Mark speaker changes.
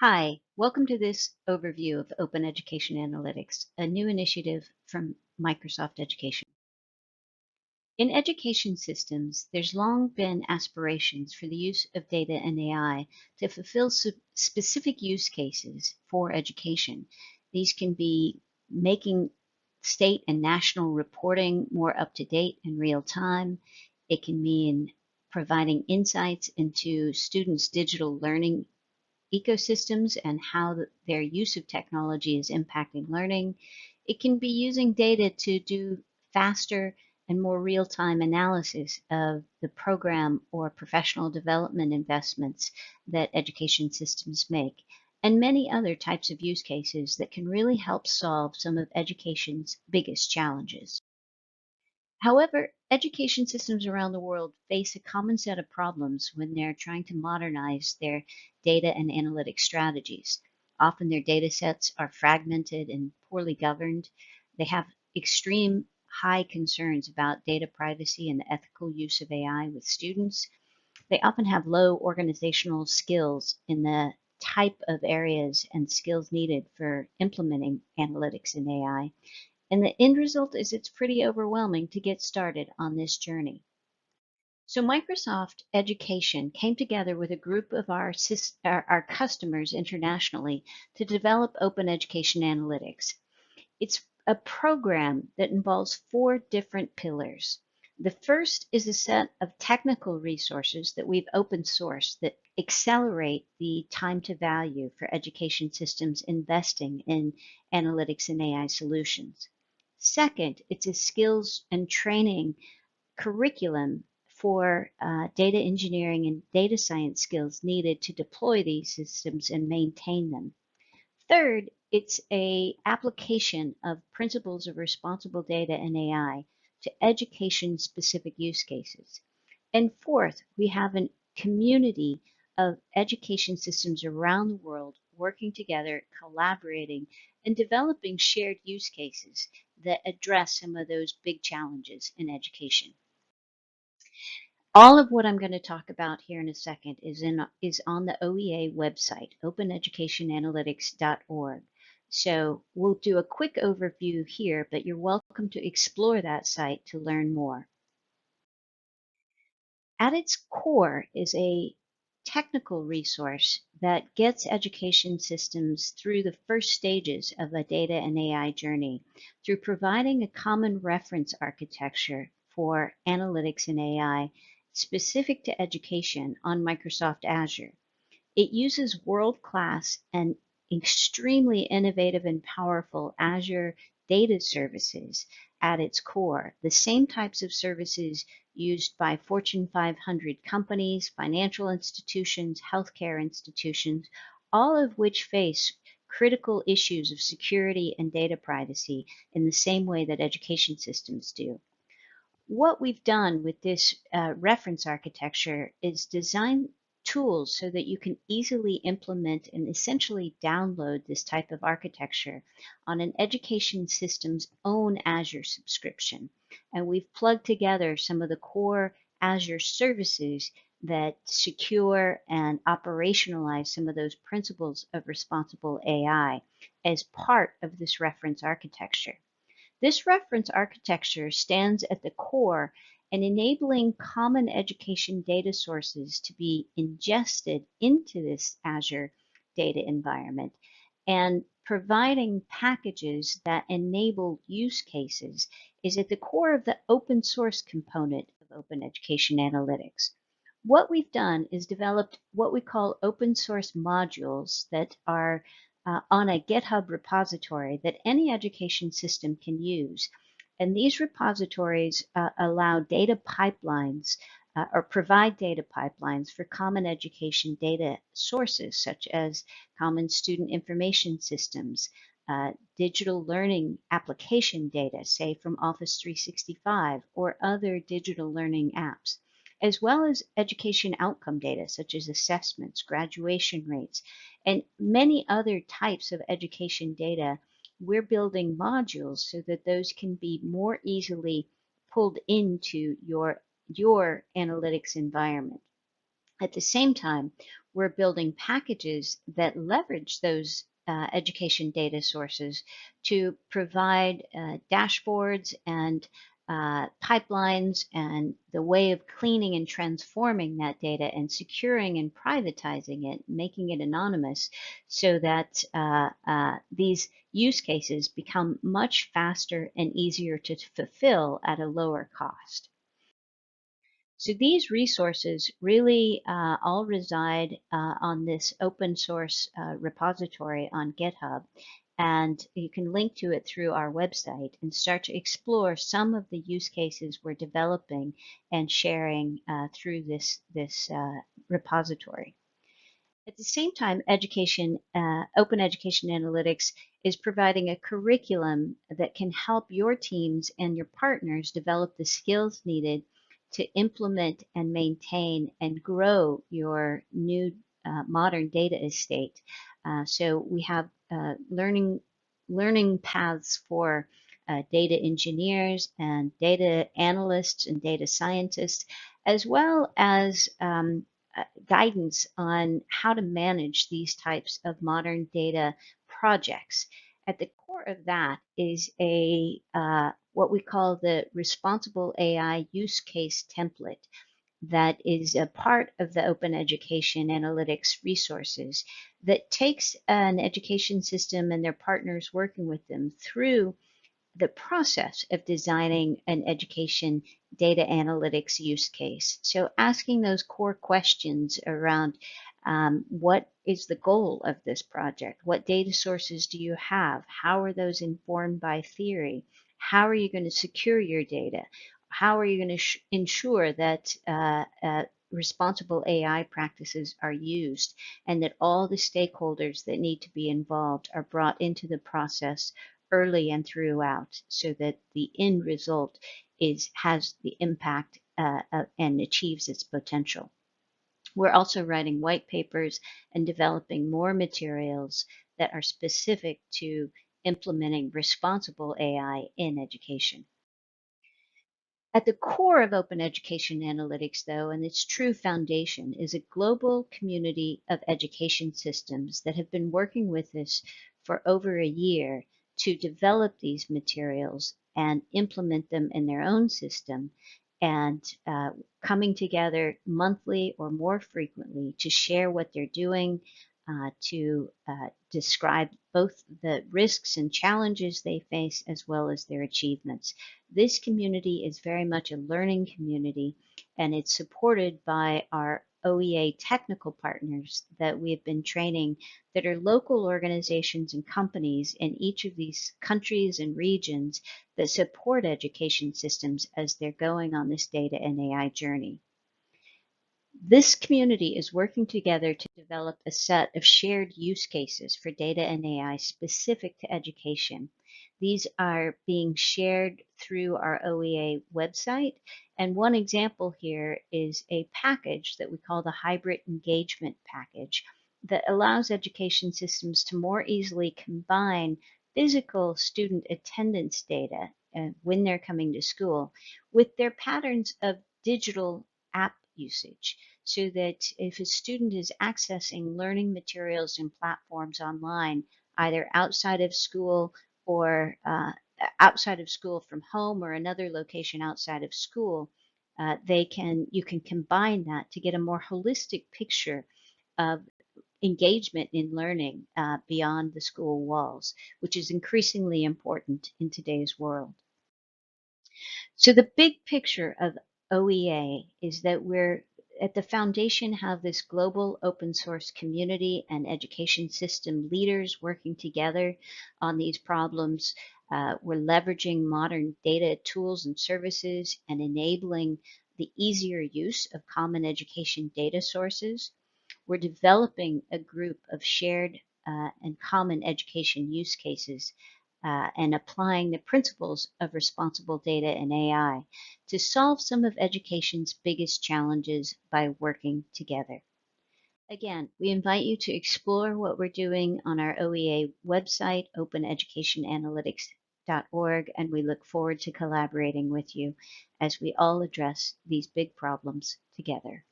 Speaker 1: Hi, welcome to this overview of Open Education Analytics, a new initiative from Microsoft Education. In education systems, there's long been aspirations for the use of data and AI to fulfill specific use cases for education. These can be making state and national reporting more up to date and real time. It can mean providing insights into students' digital learning ecosystems and how their use of technology is impacting learning. It can be using data to do faster and more real-time analysis of the program or professional development investments that education systems make, and many other types of use cases that can really help solve some of education's biggest challenges. However, education systems around the world face a common set of problems when they're trying to modernize their data and analytic strategies. Often their data sets are fragmented and poorly governed. They have extreme high concerns about data privacy and the ethical use of AI with students. They often have low organizational skills in the type of areas and skills needed for implementing analytics in AI. And the end result is it's pretty overwhelming to get started on this journey. So Microsoft Education came together with a group of our customers internationally to develop Open Education Analytics. It's a program that involves four different pillars. The first is a set of technical resources that we've open sourced that accelerate the time to value for education systems investing in analytics and AI solutions. Second, it's a skills and training curriculum for data engineering and data science skills needed to deploy these systems and maintain them. Third, it's a application of principles of responsible data and AI to education-specific use cases. And fourth, we have a community of education systems around the world working together, collaborating, and developing shared use cases that address some of those big challenges in education. All of what I'm going to talk about here in a second is on the OEA website, openeducationanalytics.org. So we'll do a quick overview here, but you're welcome to explore that site to learn more. At its core is a technical resource that gets education systems through the first stages of a data and AI journey through providing a common reference architecture for analytics and AI specific to education on Microsoft Azure. It uses world-class and extremely innovative and powerful Azure data services at its core, the same types of services used by Fortune 500 companies, financial institutions, healthcare institutions, all of which face critical issues of security and data privacy in the same way that education systems do. What we've done with this reference architecture is design tools so that you can easily implement and essentially download this type of architecture on an education system's own Azure subscription. And we've plugged together some of the core Azure services that secure and operationalize some of those principles of responsible AI as part of this reference architecture. This reference architecture stands at the core and enabling common education data sources to be ingested into this Azure data environment and providing packages that enable use cases is at the core of the open source component of Open Education Analytics. What we've done is developed what we call open source modules that are on a GitHub repository that any education system can use. And these repositories allow data pipelines or provide data pipelines for common education data sources, such as common student information systems, digital learning application data, say from Office 365 or other digital learning apps, as well as education outcome data such as assessments, graduation rates, and many other types of education data. We're building modules so that those can be more easily pulled into your analytics environment. At the same time, we're building packages that leverage those education data sources to provide dashboards and pipelines and the way of cleaning and transforming that data and securing and privatizing it, making it anonymous so that these use cases become much faster and easier to fulfill at a lower cost. So these resources really all reside on this open source repository on GitHub. And you can link to it through our website and start to explore some of the use cases we're developing and sharing through this repository. At the same time, open education analytics is providing a curriculum that can help your teams and your partners develop the skills needed to implement and maintain and grow your new modern data estate. So we have learning paths for data engineers and data analysts and data scientists, as well as guidance on how to manage these types of modern data projects. At the core of that is a what we call the responsible AI use case template that is a part of the open education analytics resources that takes an education system and their partners working with them through the process of designing an education data analytics use case. So asking those core questions around what is the goal of this project? What data sources do you have? How are those informed by theory? How are you going to secure your data? How are you going to ensure that responsible AI practices are used and that all the stakeholders that need to be involved are brought into the process early and throughout so that the end result has the impact and achieves its potential. We're also writing white papers and developing more materials that are specific to implementing responsible AI in education. At the core of open education analytics, though, and its true foundation, is a global community of education systems that have been working with us for over a year to develop these materials and implement them in their own system, and coming together monthly or more frequently to share what they're doing, to describe both the risks and challenges they face as well as their achievements. This community is very much a learning community, and it's supported by our OEA technical partners that we have been training that are local organizations and companies in each of these countries and regions that support education systems as they're going on this data and AI journey. This community is working together to develop a set of shared use cases for data and AI specific to education. These are being shared through our OEA website. And one example here is a package that we call the Hybrid Engagement Package that allows education systems to more easily combine physical student attendance data when they're coming to school with their patterns of digital app usage, so that if a student is accessing learning materials and platforms online, either outside of school or outside of school from home or another location outside of school, you can combine that to get a more holistic picture of engagement in learning beyond the school walls, which is increasingly important in today's world. So the big picture of OEA is that we're at the foundation have this global open source community and education system leaders working together on these problems. We're leveraging modern data tools and services and enabling the easier use of common education data sources. We're developing a group of shared and common education use cases and applying the principles of responsible data and AI to solve some of education's biggest challenges by working together. Again, we invite you to explore what we're doing on our OEA website, openeducationanalytics.org, and we look forward to collaborating with you as we all address these big problems together.